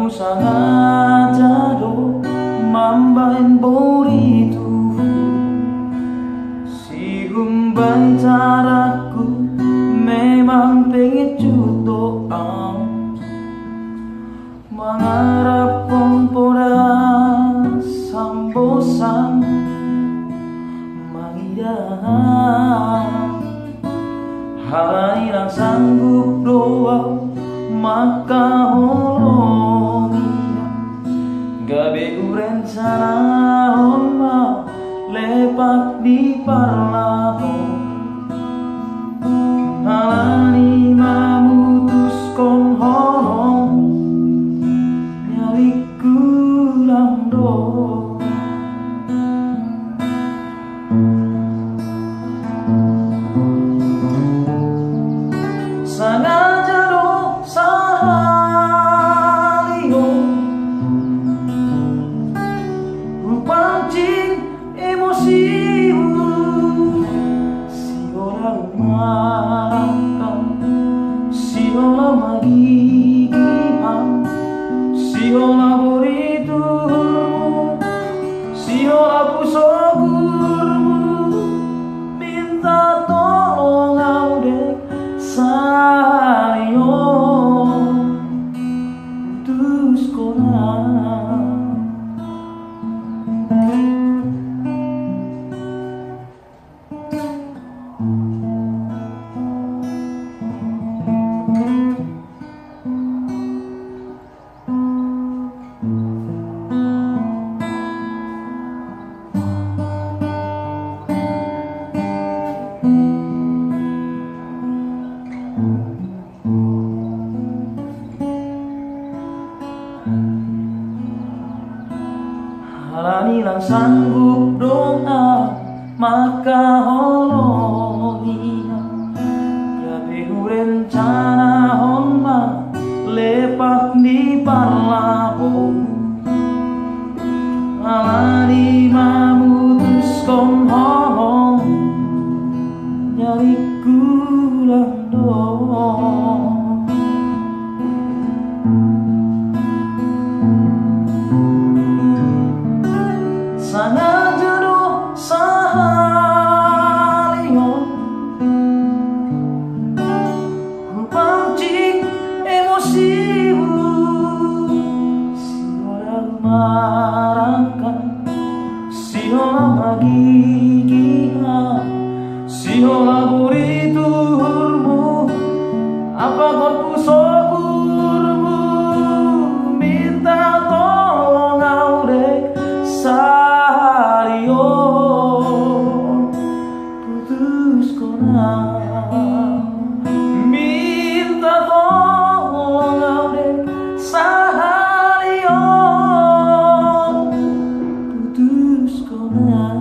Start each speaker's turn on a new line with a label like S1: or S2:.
S1: sengaja do mambain borito si humban caraku memang pengen cuto mengharap kompoda sambosan mangidah hal sanggup doa maka holongia gabe rencana oma lepak di parlato halani mamutuskan holong nyaliku lando sengaja do sahalio pancing emosimu si orang makan si orang magigihan si orang boriturmu si orang pusokurmu minta tolong audek sayo putus konan halani lang sanggup doa maka holongia grabe rencana honma lepak di parlapo halani mamutuskan holong nyaliku lando sengaja do sahalio pancing emosimu si orang marahkan si orang magigihan si orang boriturmu apa korpusokurmu minta tolong audek sayo putus konan minta tolong audek sayo putus konan